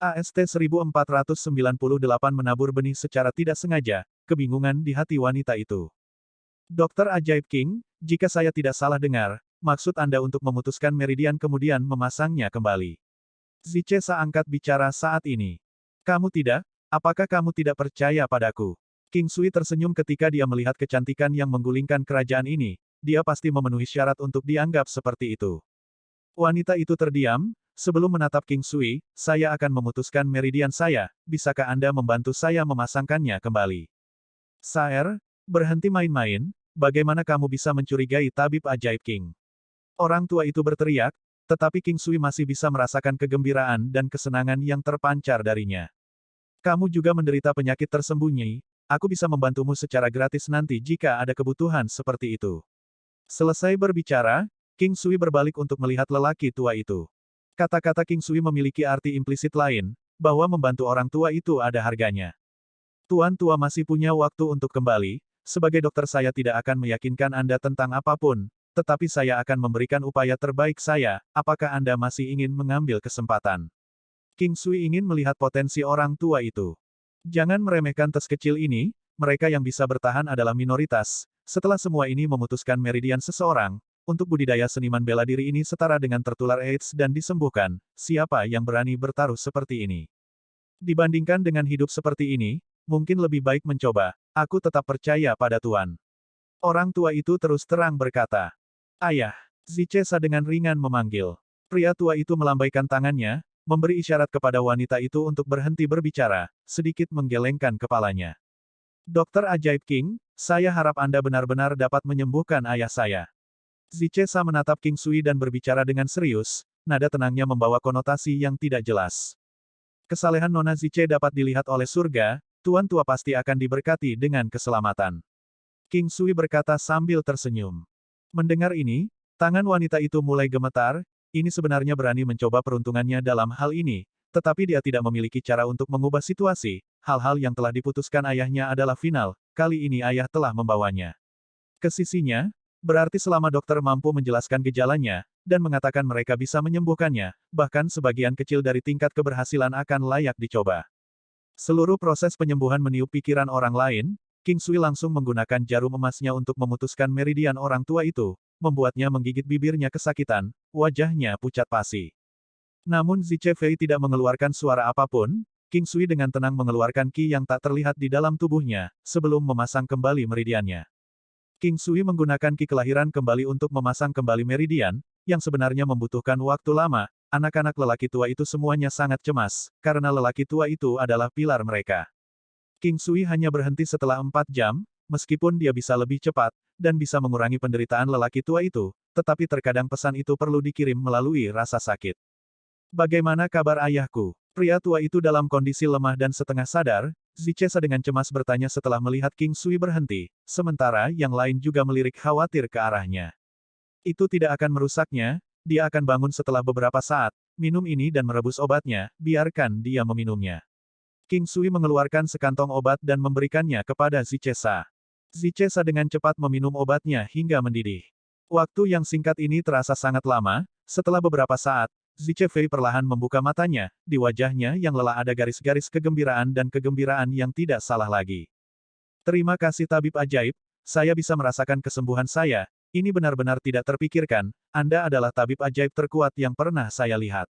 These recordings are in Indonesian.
AST 1498 menabur benih secara tidak sengaja, kebingungan di hati wanita itu. Dokter Ajaib King, jika saya tidak salah dengar, maksud Anda untuk memutuskan meridian kemudian memasangnya kembali. Zichesa angkat bicara saat ini. Kamu tidak? Apakah kamu tidak percaya padaku? King Sui tersenyum ketika dia melihat kecantikan yang menggulingkan kerajaan ini, dia pasti memenuhi syarat untuk dianggap seperti itu. Wanita itu terdiam, sebelum menatap King Sui, saya akan memutuskan meridian saya, bisakah Anda membantu saya memasangkannya kembali? Saer, berhenti main-main, bagaimana kamu bisa mencurigai tabib ajaib King? Orang tua itu berteriak, tetapi King Sui masih bisa merasakan kegembiraan dan kesenangan yang terpancar darinya. Kamu juga menderita penyakit tersembunyi, aku bisa membantumu secara gratis nanti jika ada kebutuhan seperti itu. Selesai berbicara, King Sui berbalik untuk melihat lelaki tua itu. Kata-kata King Sui memiliki arti implisit lain, bahwa membantu orang tua itu ada harganya. Tuan tua masih punya waktu untuk kembali, sebagai dokter saya tidak akan meyakinkan Anda tentang apapun, tetapi saya akan memberikan upaya terbaik saya, apakah Anda masih ingin mengambil kesempatan? King Sui ingin melihat potensi orang tua itu. Jangan meremehkan tes kecil ini, mereka yang bisa bertahan adalah minoritas. Setelah semua ini memutuskan meridian seseorang, untuk budidaya seniman bela diri ini setara dengan tertular AIDS dan disembuhkan, siapa yang berani bertaruh seperti ini? Dibandingkan dengan hidup seperti ini, mungkin lebih baik mencoba, aku tetap percaya pada Tuan. Orang tua itu terus terang berkata. Ayah, Zichesa dengan ringan memanggil. Pria tua itu melambaikan tangannya, memberi isyarat kepada wanita itu untuk berhenti berbicara, sedikit menggelengkan kepalanya. Dokter Ajaib King, saya harap Anda benar-benar dapat menyembuhkan ayah saya. Zichesa menatap King Sui dan berbicara dengan serius, nada tenangnya membawa konotasi yang tidak jelas. Kesalehan Nona Ziche dapat dilihat oleh surga, Tuan tua pasti akan diberkati dengan keselamatan. King Sui berkata sambil tersenyum. Mendengar ini, tangan wanita itu mulai gemetar, ini sebenarnya berani mencoba peruntungannya dalam hal ini, tetapi dia tidak memiliki cara untuk mengubah situasi, hal-hal yang telah diputuskan ayahnya adalah final, kali ini ayah telah membawanya. Ke sisinya, berarti selama dokter mampu menjelaskan gejalanya, dan mengatakan mereka bisa menyembuhkannya, bahkan sebagian kecil dari tingkat keberhasilan akan layak dicoba. Seluruh proses penyembuhan meniup pikiran orang lain, King Sui langsung menggunakan jarum emasnya untuk memutuskan meridian orang tua itu, membuatnya menggigit bibirnya kesakitan, wajahnya pucat pasi. Namun Ziche Fei tidak mengeluarkan suara apapun, King Sui dengan tenang mengeluarkan ki yang tak terlihat di dalam tubuhnya, sebelum memasang kembali meridiannya. King Sui menggunakan ki kelahiran kembali untuk memasang kembali meridian, yang sebenarnya membutuhkan waktu lama, anak-anak lelaki tua itu semuanya sangat cemas, karena lelaki tua itu adalah pilar mereka. King Sui hanya berhenti setelah 4 jam, meskipun dia bisa lebih cepat, dan bisa mengurangi penderitaan lelaki tua itu, tetapi terkadang pesan itu perlu dikirim melalui rasa sakit. Bagaimana kabar ayahku? Pria tua itu dalam kondisi lemah dan setengah sadar, Zichesa dengan cemas bertanya setelah melihat King Sui berhenti, sementara yang lain juga melirik khawatir ke arahnya. Itu tidak akan merusaknya, dia akan bangun setelah beberapa saat, minum ini dan merebus obatnya, biarkan dia meminumnya. King Sui mengeluarkan sekantong obat dan memberikannya kepada Zichesa. Zichesa dengan cepat meminum obatnya hingga mendidih. Waktu yang singkat ini terasa sangat lama, setelah beberapa saat, Ziche Fei perlahan membuka matanya, di wajahnya yang lelah ada garis-garis kegembiraan dan kegembiraan yang tidak salah lagi. Terima kasih tabib ajaib, saya bisa merasakan kesembuhan saya, ini benar-benar tidak terpikirkan, Anda adalah tabib ajaib terkuat yang pernah saya lihat.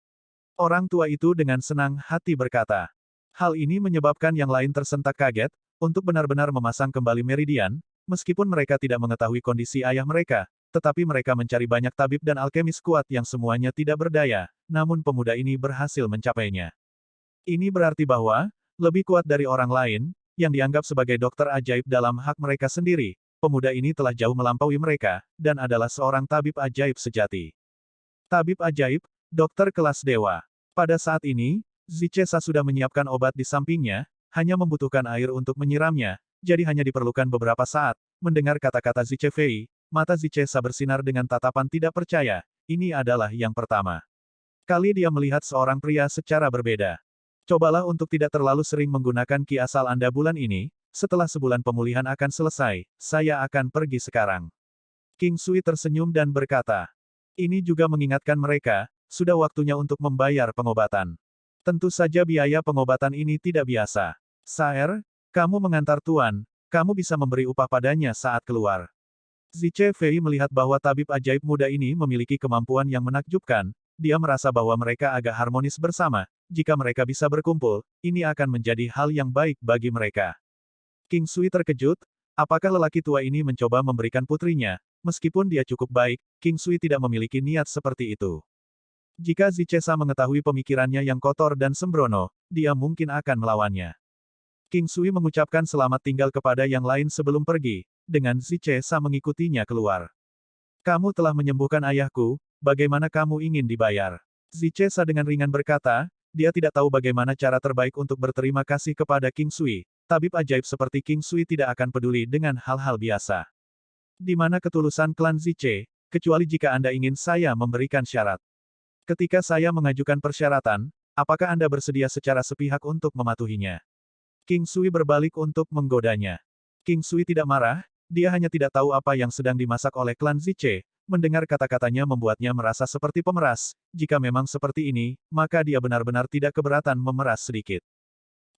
Orang tua itu dengan senang hati berkata. Hal ini menyebabkan yang lain tersentak kaget, untuk benar-benar memasang kembali meridian, meskipun mereka tidak mengetahui kondisi ayah mereka, tetapi mereka mencari banyak tabib dan alkemis kuat yang semuanya tidak berdaya, namun pemuda ini berhasil mencapainya. Ini berarti bahwa, lebih kuat dari orang lain, yang dianggap sebagai dokter ajaib dalam hak mereka sendiri, pemuda ini telah jauh melampaui mereka, dan adalah seorang tabib ajaib sejati. Tabib ajaib, dokter kelas dewa. Pada saat ini, Zichesa sudah menyiapkan obat di sampingnya, hanya membutuhkan air untuk menyiramnya, jadi hanya diperlukan beberapa saat. Mendengar kata-kata Ziche Fei, mata Zichesa bersinar dengan tatapan tidak percaya, ini adalah yang pertama kali dia melihat seorang pria secara berbeda. Cobalah untuk tidak terlalu sering menggunakan ki asal Anda bulan ini, setelah sebulan pemulihan akan selesai, saya akan pergi sekarang. King Sui tersenyum dan berkata. Ini juga mengingatkan mereka, sudah waktunya untuk membayar pengobatan. Tentu saja biaya pengobatan ini tidak biasa. Saer, kamu mengantar tuan, kamu bisa memberi upah padanya saat keluar. Ziche Fei melihat bahwa tabib ajaib muda ini memiliki kemampuan yang menakjubkan, dia merasa bahwa mereka agak harmonis bersama, jika mereka bisa berkumpul, ini akan menjadi hal yang baik bagi mereka. King Sui terkejut, apakah lelaki tua ini mencoba memberikan putrinya? Meskipun dia cukup baik, King Sui tidak memiliki niat seperti itu. Jika Zichesa mengetahui pemikirannya yang kotor dan sembrono, dia mungkin akan melawannya. King Sui mengucapkan selamat tinggal kepada yang lain sebelum pergi, dengan Zichesa mengikutinya keluar. Kamu telah menyembuhkan ayahku, bagaimana kamu ingin dibayar? Zichesa dengan ringan berkata, dia tidak tahu bagaimana cara terbaik untuk berterima kasih kepada King Sui. Tabib ajaib seperti King Sui tidak akan peduli dengan hal-hal biasa. Di mana ketulusan klan Ziche, kecuali jika Anda ingin saya memberikan syarat. Ketika saya mengajukan persyaratan, apakah Anda bersedia secara sepihak untuk mematuhinya? King Sui berbalik untuk menggodanya. King Sui tidak marah, dia hanya tidak tahu apa yang sedang dimasak oleh klan Ziche. Mendengar kata-katanya membuatnya merasa seperti pemeras. Jika memang seperti ini, maka dia benar-benar tidak keberatan memeras sedikit.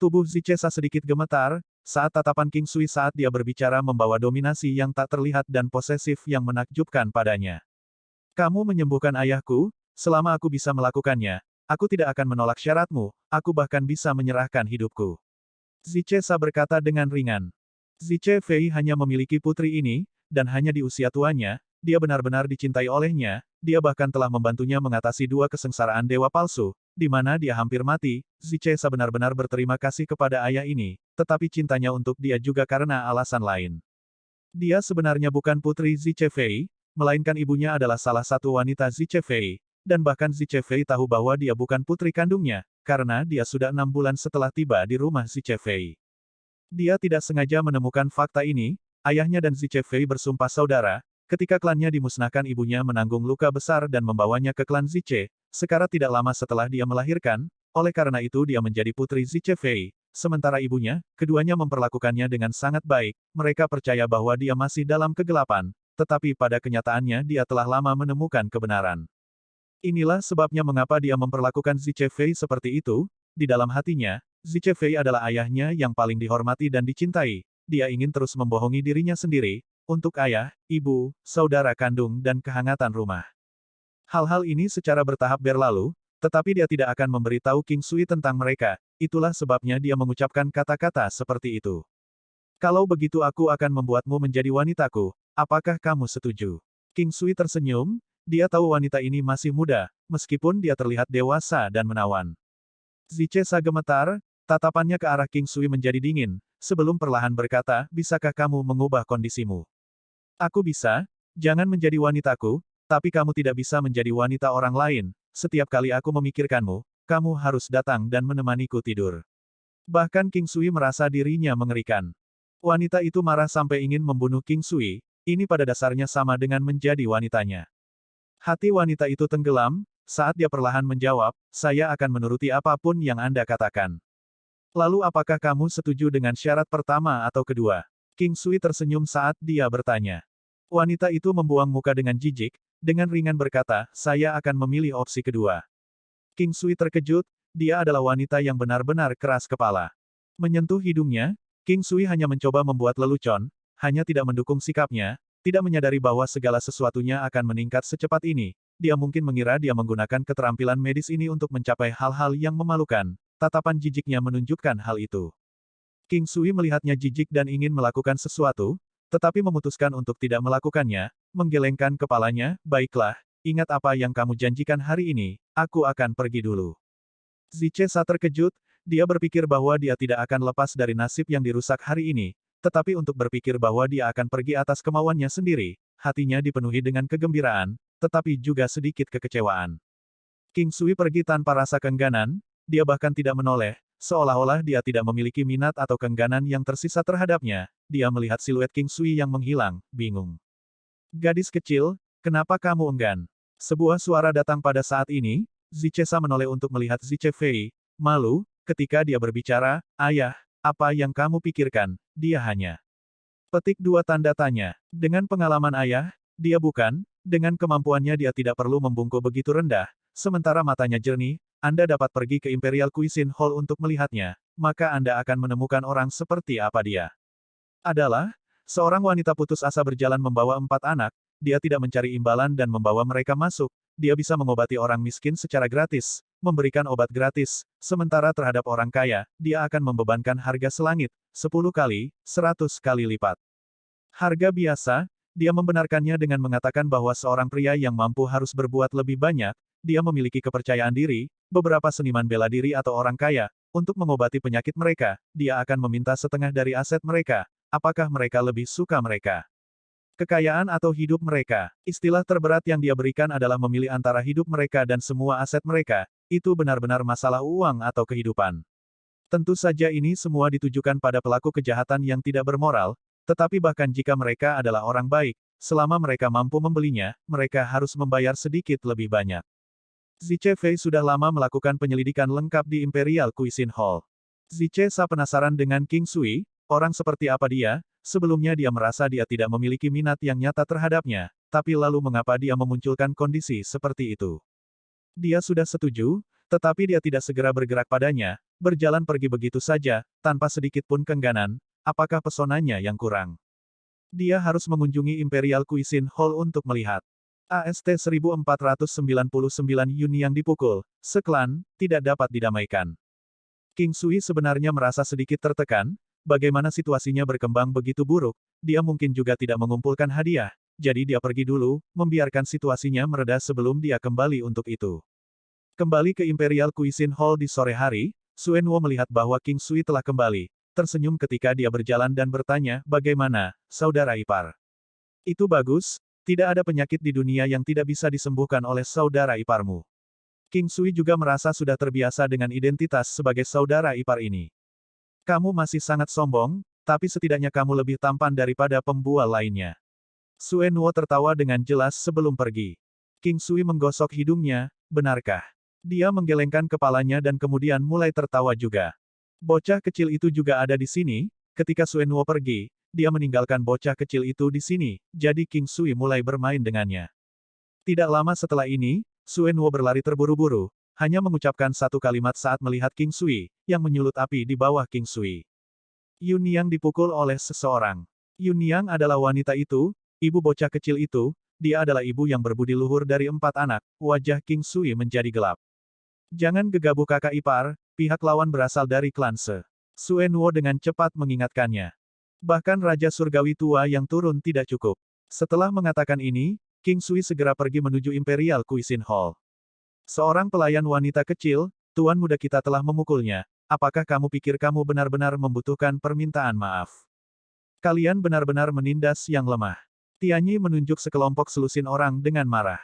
Tubuh Zichesa sedikit gemetar, saat tatapan King Sui saat dia berbicara membawa dominasi yang tak terlihat dan posesif yang menakjubkan padanya. Kamu menyembuhkan ayahku, selama aku bisa melakukannya, aku tidak akan menolak syaratmu, aku bahkan bisa menyerahkan hidupku. Zichesa berkata dengan ringan. Ziche Fei hanya memiliki putri ini, dan hanya di usia tuanya, dia benar-benar dicintai olehnya, dia bahkan telah membantunya mengatasi 2 kesengsaraan dewa palsu, di mana dia hampir mati. Zichesa benar-benar berterima kasih kepada ayah ini, tetapi cintanya untuk dia juga karena alasan lain. Dia sebenarnya bukan putri Ziche Fei, melainkan ibunya adalah salah satu wanita Ziche Fei, dan bahkan Ziche Fei tahu bahwa dia bukan putri kandungnya, karena dia sudah 6 bulan setelah tiba di rumah Ziche Fei. Dia tidak sengaja menemukan fakta ini, ayahnya dan Ziche Fei bersumpah saudara, ketika klannya dimusnahkan ibunya menanggung luka besar dan membawanya ke klan Ziche, sekarang tidak lama setelah dia melahirkan, oleh karena itu dia menjadi putri Ziche Fei, sementara ibunya, keduanya memperlakukannya dengan sangat baik, mereka percaya bahwa dia masih dalam kegelapan, tetapi pada kenyataannya dia telah lama menemukan kebenaran. Inilah sebabnya mengapa dia memperlakukan Ziche Fei seperti itu, di dalam hatinya, Ziche Fei adalah ayahnya yang paling dihormati dan dicintai, dia ingin terus membohongi dirinya sendiri, untuk ayah, ibu, saudara kandung dan kehangatan rumah. Hal-hal ini secara bertahap berlalu, tetapi dia tidak akan memberitahu King Sui tentang mereka, itulah sebabnya dia mengucapkan kata-kata seperti itu. Kalau begitu aku akan membuatmu menjadi wanitaku, apakah kamu setuju? King Sui tersenyum, dia tahu wanita ini masih muda, meskipun dia terlihat dewasa dan menawan. Zichesa gemetar, tatapannya ke arah King Sui menjadi dingin, sebelum perlahan berkata, bisakah kamu mengubah kondisimu? Aku bisa, jangan menjadi wanitaku, tapi kamu tidak bisa menjadi wanita orang lain, setiap kali aku memikirkanmu, kamu harus datang dan menemaniku tidur. Bahkan King Sui merasa dirinya mengerikan. Wanita itu marah sampai ingin membunuh King Sui, ini pada dasarnya sama dengan menjadi wanitanya. Hati wanita itu tenggelam, saat dia perlahan menjawab, saya akan menuruti apapun yang Anda katakan. Lalu apakah kamu setuju dengan syarat pertama atau kedua? King Sui tersenyum saat dia bertanya. Wanita itu membuang muka dengan jijik, dengan ringan berkata, saya akan memilih opsi kedua. King Sui terkejut, dia adalah wanita yang benar-benar keras kepala. Menyentuh hidungnya, King Sui hanya mencoba membuat lelucon, hanya tidak mendukung sikapnya, tidak menyadari bahwa segala sesuatunya akan meningkat secepat ini. Dia mungkin mengira dia menggunakan keterampilan medis ini untuk mencapai hal-hal yang memalukan. Tatapan jijiknya menunjukkan hal itu. King Sui melihatnya jijik dan ingin melakukan sesuatu, tetapi memutuskan untuk tidak melakukannya, menggelengkan kepalanya, baiklah, ingat apa yang kamu janjikan hari ini, aku akan pergi dulu. Zichesa terkejut, dia berpikir bahwa dia tidak akan lepas dari nasib yang dirusak hari ini, tetapi untuk berpikir bahwa dia akan pergi atas kemauannya sendiri, hatinya dipenuhi dengan kegembiraan, tetapi juga sedikit kekecewaan. King Sui pergi tanpa rasa keengganan, dia bahkan tidak menoleh, seolah-olah dia tidak memiliki minat atau keengganan yang tersisa terhadapnya, dia melihat siluet King Sui yang menghilang, bingung. Gadis kecil, kenapa kamu enggan? Sebuah suara datang pada saat ini, Zichesa menoleh untuk melihat Ziche Fei, malu, ketika dia berbicara, ayah, apa yang kamu pikirkan, dia hanya. Petik 2 tanda tanya. Dengan pengalaman ayah, dia bukan, dengan kemampuannya dia tidak perlu membungkuk begitu rendah, sementara matanya jernih, Anda dapat pergi ke Imperial Cuisine Hall untuk melihatnya, maka Anda akan menemukan orang seperti apa dia. Adalah seorang wanita putus asa berjalan membawa 4 anak, dia tidak mencari imbalan dan membawa mereka masuk, dia bisa mengobati orang miskin secara gratis, memberikan obat gratis, sementara terhadap orang kaya, dia akan membebankan harga selangit, 10 kali, 100 kali lipat. Harga biasa, dia membenarkannya dengan mengatakan bahwa seorang pria yang mampu harus berbuat lebih banyak, dia memiliki kepercayaan diri, beberapa seniman bela diri atau orang kaya, untuk mengobati penyakit mereka, dia akan meminta setengah dari aset mereka. Apakah mereka lebih suka mereka? Kekayaan atau hidup mereka? Istilah terberat yang dia berikan adalah memilih antara hidup mereka dan semua aset mereka. Itu benar-benar masalah uang atau kehidupan. Tentu saja ini semua ditujukan pada pelaku kejahatan yang tidak bermoral, tetapi bahkan jika mereka adalah orang baik, selama mereka mampu membelinya, mereka harus membayar sedikit lebih banyak. Ziche Fei sudah lama melakukan penyelidikan lengkap di Imperial Cuisine Hall. Ziche Sa penasaran dengan King Sui, orang seperti apa dia, sebelumnya dia merasa dia tidak memiliki minat yang nyata terhadapnya, tapi lalu mengapa dia memunculkan kondisi seperti itu? Dia sudah setuju, tetapi dia tidak segera bergerak padanya, berjalan pergi begitu saja, tanpa sedikit pun kengganan, apakah pesonanya yang kurang? Dia harus mengunjungi Imperial Cuisine Hall untuk melihat. AST 1499 Yun yang dipukul, seklan, tidak dapat didamaikan. King Sui sebenarnya merasa sedikit tertekan, bagaimana situasinya berkembang begitu buruk, dia mungkin juga tidak mengumpulkan hadiah, jadi dia pergi dulu, membiarkan situasinya mereda sebelum dia kembali untuk itu. Kembali ke Imperial Cuisine Hall di sore hari, Suen Wo melihat bahwa King Sui telah kembali, tersenyum ketika dia berjalan dan bertanya, bagaimana, saudara ipar? Itu bagus, tidak ada penyakit di dunia yang tidak bisa disembuhkan oleh saudara iparmu. King Sui juga merasa sudah terbiasa dengan identitas sebagai saudara ipar ini. Kamu masih sangat sombong, tapi setidaknya kamu lebih tampan daripada pembual lainnya. Suen Wo tertawa dengan jelas sebelum pergi. King Sui menggosok hidungnya, benarkah? Dia menggelengkan kepalanya dan kemudian mulai tertawa juga. Bocah kecil itu juga ada di sini, ketika Suen Wo pergi, dia meninggalkan bocah kecil itu di sini, jadi King Sui mulai bermain dengannya. Tidak lama setelah ini, Suen Wo berlari terburu-buru, hanya mengucapkan satu kalimat saat melihat King Sui, yang menyulut api di bawah King Sui. Yun Yang dipukul oleh seseorang. Yun Yang adalah wanita itu, ibu bocah kecil itu, dia adalah ibu yang berbudi luhur dari 4 anak, wajah King Sui menjadi gelap. Jangan gegabah kakak ipar, pihak lawan berasal dari klan Se. Suen Wo dengan cepat mengingatkannya. Bahkan Raja Surgawi tua yang turun tidak cukup. Setelah mengatakan ini, King Sui segera pergi menuju Imperial Cuisine Hall. Seorang pelayan wanita kecil, tuan muda kita telah memukulnya, apakah kamu pikir kamu benar-benar membutuhkan permintaan maaf? Kalian benar-benar menindas yang lemah. Tianyi menunjuk sekelompok selusin orang dengan marah.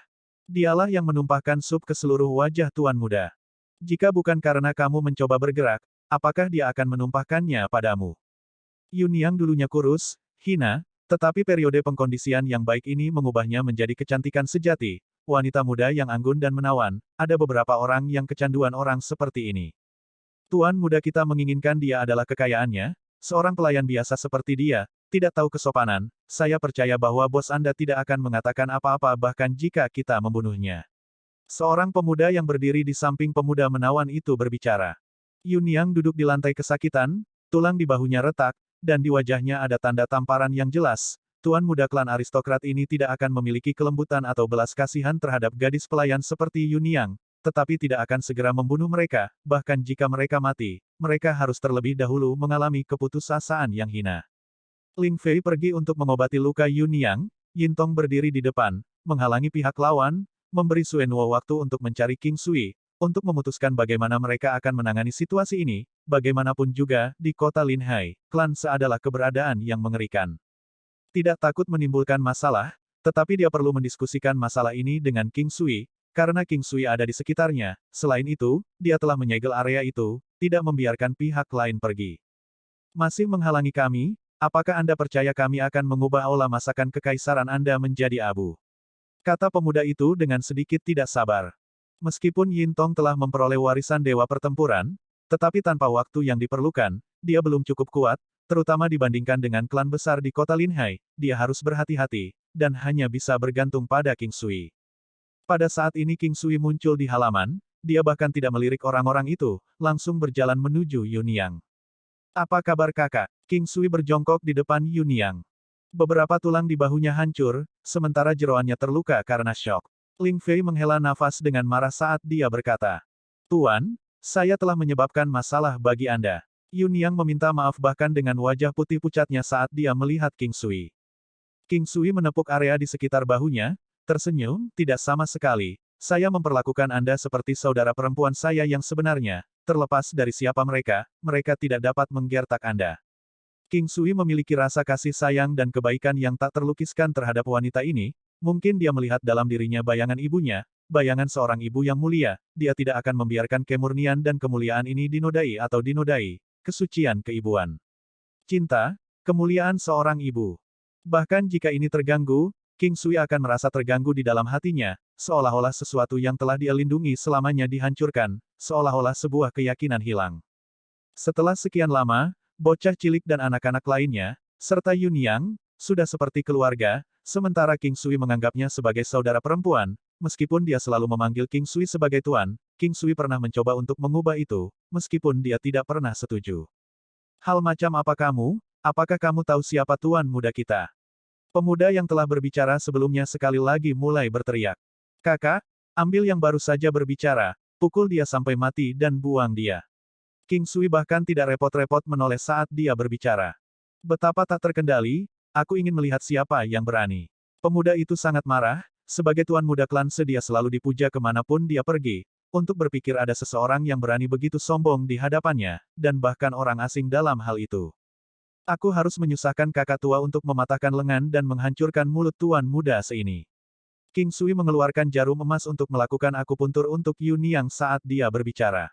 Dialah yang menumpahkan sup ke seluruh wajah tuan muda. Jika bukan karena kamu mencoba bergerak, apakah dia akan menumpahkannya padamu? Yun Yang dulunya kurus, hina, tetapi periode pengkondisian yang baik ini mengubahnya menjadi kecantikan sejati. Wanita muda yang anggun dan menawan, ada beberapa orang yang kecanduan orang seperti ini. Tuan muda kita menginginkan dia adalah kekayaannya, seorang pelayan biasa seperti dia, tidak tahu kesopanan, saya percaya bahwa bos Anda tidak akan mengatakan apa-apa bahkan jika kita membunuhnya. Seorang pemuda yang berdiri di samping pemuda menawan itu berbicara. Yun Yang duduk di lantai kesakitan, tulang di bahunya retak, dan di wajahnya ada tanda tamparan yang jelas. Tuan muda klan aristokrat ini tidak akan memiliki kelembutan atau belas kasihan terhadap gadis pelayan seperti Yun Yang, tetapi tidak akan segera membunuh mereka, bahkan jika mereka mati, mereka harus terlebih dahulu mengalami keputusasaan yang hina. Ling Fei pergi untuk mengobati luka Yun Yang, Yin Tong berdiri di depan, menghalangi pihak lawan, memberi Suen Wo waktu untuk mencari King Sui, untuk memutuskan bagaimana mereka akan menangani situasi ini, bagaimanapun juga, di kota Linhai, klan Se adalah keberadaan yang mengerikan. Tidak takut menimbulkan masalah, tetapi dia perlu mendiskusikan masalah ini dengan King Sui, karena King Sui ada di sekitarnya, selain itu, dia telah menyegel area itu, tidak membiarkan pihak lain pergi. Masih menghalangi kami, apakah Anda percaya kami akan mengubah aula masakan kekaisaran Anda menjadi abu? Kata pemuda itu dengan sedikit tidak sabar. Meskipun Yin Tong telah memperoleh warisan dewa pertempuran, tetapi tanpa waktu yang diperlukan, dia belum cukup kuat, terutama dibandingkan dengan klan besar di kota Linhai, dia harus berhati-hati, dan hanya bisa bergantung pada King Sui. Pada saat ini King Sui muncul di halaman, dia bahkan tidak melirik orang-orang itu, langsung berjalan menuju Yunyang. Apa kabar kakak? King Sui berjongkok di depan Yunyang. Beberapa tulang di bahunya hancur, sementara jeroannya terluka karena syok. Ling Fei menghela nafas dengan marah saat dia berkata, Tuan, saya telah menyebabkan masalah bagi Anda. Yunyang meminta maaf bahkan dengan wajah putih pucatnya saat dia melihat King Sui. King Sui menepuk area di sekitar bahunya, tersenyum, tidak sama sekali. Saya memperlakukan Anda seperti saudara perempuan saya yang sebenarnya, terlepas dari siapa mereka, mereka tidak dapat menggertak Anda. King Sui memiliki rasa kasih sayang dan kebaikan yang tak terlukiskan terhadap wanita ini, mungkin dia melihat dalam dirinya bayangan ibunya, bayangan seorang ibu yang mulia, dia tidak akan membiarkan kemurnian dan kemuliaan ini dinodai atau dinodai, kesucian keibuan. Cinta, kemuliaan seorang ibu. Bahkan jika ini terganggu, King Sui akan merasa terganggu di dalam hatinya, seolah-olah sesuatu yang telah dia lindungi selamanya dihancurkan, seolah-olah sebuah keyakinan hilang. Setelah sekian lama, bocah cilik dan anak-anak lainnya, serta Yunyang, sudah seperti keluarga, sementara King Sui menganggapnya sebagai saudara perempuan, meskipun dia selalu memanggil King Sui sebagai tuan, King Sui pernah mencoba untuk mengubah itu, meskipun dia tidak pernah setuju. Hal macam apa kamu? Apakah kamu tahu siapa tuan muda kita? Pemuda yang telah berbicara sebelumnya sekali lagi mulai berteriak. Kakak, ambil yang baru saja berbicara, pukul dia sampai mati dan buang dia. King Sui bahkan tidak repot-repot menoleh saat dia berbicara. Betapa tak terkendali, aku ingin melihat siapa yang berani. Pemuda itu sangat marah, sebagai tuan muda klan dia selalu dipuja kemanapun dia pergi, untuk berpikir ada seseorang yang berani begitu sombong di hadapannya, dan bahkan orang asing dalam hal itu. Aku harus menyusahkan kakak tua untuk mematahkan lengan dan menghancurkan mulut tuan muda seini. King Sui mengeluarkan jarum emas untuk melakukan akupuntur untuk Yunyang saat dia berbicara.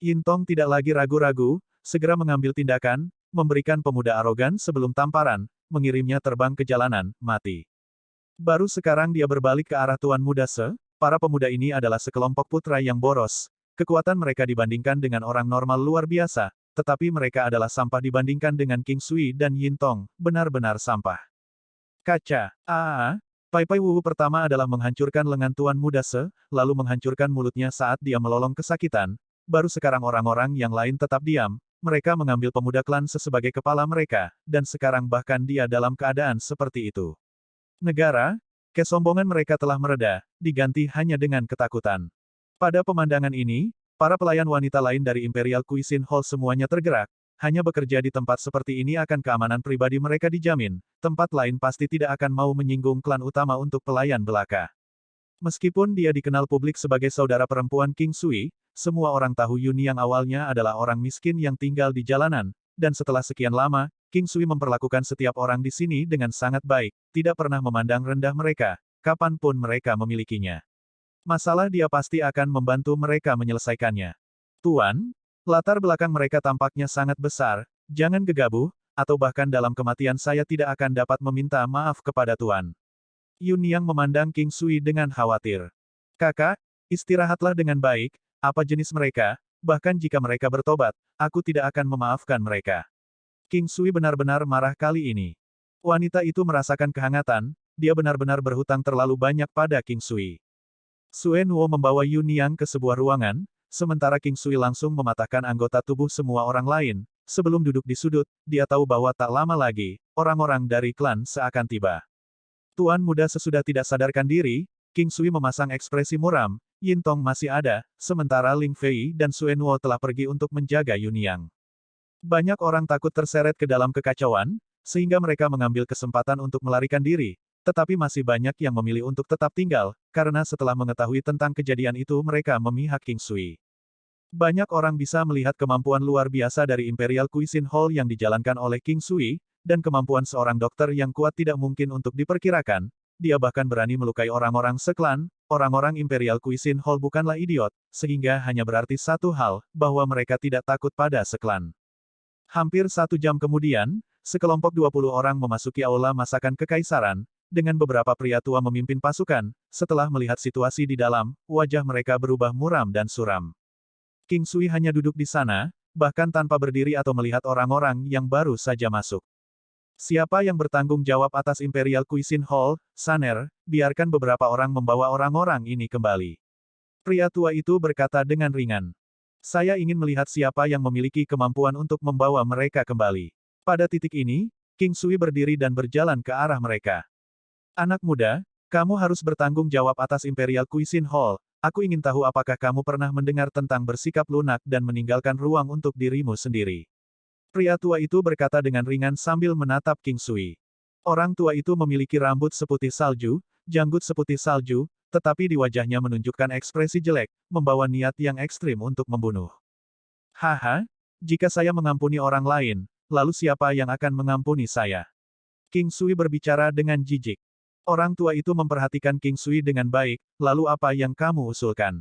Yin Tong tidak lagi ragu-ragu, segera mengambil tindakan, memberikan pemuda arogan sebelum tamparan, mengirimnya terbang ke jalanan, mati. Baru sekarang dia berbalik ke arah tuan muda para pemuda ini adalah sekelompok putra yang boros. Kekuatan mereka dibandingkan dengan orang normal luar biasa, tetapi mereka adalah sampah dibandingkan dengan King Sui dan Yin Tong, benar-benar sampah. Kaca. Pai Pai Wu pertama adalah menghancurkan lengan tuan muda lalu menghancurkan mulutnya saat dia melolong kesakitan. Baru sekarang orang-orang yang lain tetap diam, mereka mengambil pemuda klan sebagai kepala mereka, dan sekarang bahkan dia dalam keadaan seperti itu. Negara, kesombongan mereka telah mereda, diganti hanya dengan ketakutan. Pada pemandangan ini, para pelayan wanita lain dari Imperial Cuisine Hall semuanya tergerak, hanya bekerja di tempat seperti ini akan keamanan pribadi mereka dijamin, tempat lain pasti tidak akan mau menyinggung klan utama untuk pelayan belaka. Meskipun dia dikenal publik sebagai saudara perempuan King Sui, semua orang tahu Yunyang awalnya adalah orang miskin yang tinggal di jalanan, dan setelah sekian lama, King Sui memperlakukan setiap orang di sini dengan sangat baik, tidak pernah memandang rendah mereka, kapanpun mereka memilikinya. Masalah dia pasti akan membantu mereka menyelesaikannya. Tuan, latar belakang mereka tampaknya sangat besar, jangan gegabah, atau bahkan dalam kematian saya tidak akan dapat meminta maaf kepada Tuan. Yunyang memandang King Sui dengan khawatir. Kakak, istirahatlah dengan baik, apa jenis mereka, bahkan jika mereka bertobat, aku tidak akan memaafkan mereka. King Sui benar-benar marah kali ini. Wanita itu merasakan kehangatan, dia benar-benar berhutang terlalu banyak pada King Sui. Suen Wo membawa Yunyang ke sebuah ruangan, sementara King Sui langsung mematahkan anggota tubuh semua orang lain. Sebelum duduk di sudut, dia tahu bahwa tak lama lagi, orang-orang dari klan seakan tiba. Tuan muda sesudah tidak sadarkan diri, King Sui memasang ekspresi muram, Yin Tong masih ada, sementara Ling Fei dan Suen Wo telah pergi untuk menjaga Yunyang. Banyak orang takut terseret ke dalam kekacauan, sehingga mereka mengambil kesempatan untuk melarikan diri. Tetapi masih banyak yang memilih untuk tetap tinggal, karena setelah mengetahui tentang kejadian itu mereka memihak King Sui. Banyak orang bisa melihat kemampuan luar biasa dari Imperial Cuisine Hall yang dijalankan oleh King Sui, dan kemampuan seorang dokter yang kuat tidak mungkin untuk diperkirakan, dia bahkan berani melukai orang-orang seklan, orang-orang Imperial Cuisine Hall bukanlah idiot, sehingga hanya berarti satu hal, bahwa mereka tidak takut pada seklan. Hampir 1 jam kemudian, sekelompok 20 orang memasuki aula masakan kekaisaran, dengan beberapa pria tua memimpin pasukan. Setelah melihat situasi di dalam, wajah mereka berubah muram dan suram. King Sui hanya duduk di sana, bahkan tanpa berdiri atau melihat orang-orang yang baru saja masuk. Siapa yang bertanggung jawab atas Imperial Cuisine Hall, Saner, biarkan beberapa orang membawa orang-orang ini kembali. Pria tua itu berkata dengan ringan. Saya ingin melihat siapa yang memiliki kemampuan untuk membawa mereka kembali. Pada titik ini, King Sui berdiri dan berjalan ke arah mereka. Anak muda, kamu harus bertanggung jawab atas Imperial Cuisine Hall. Aku ingin tahu apakah kamu pernah mendengar tentang bersikap lunak dan meninggalkan ruang untuk dirimu sendiri. Pria tua itu berkata dengan ringan sambil menatap King Sui. Orang tua itu memiliki rambut seputih salju, janggut seputih salju, tetapi di wajahnya menunjukkan ekspresi jelek, membawa niat yang ekstrim untuk membunuh. Haha, jika saya mengampuni orang lain, lalu siapa yang akan mengampuni saya? King Sui berbicara dengan jijik. Orang tua itu memperhatikan King Sui dengan baik, lalu apa yang kamu usulkan?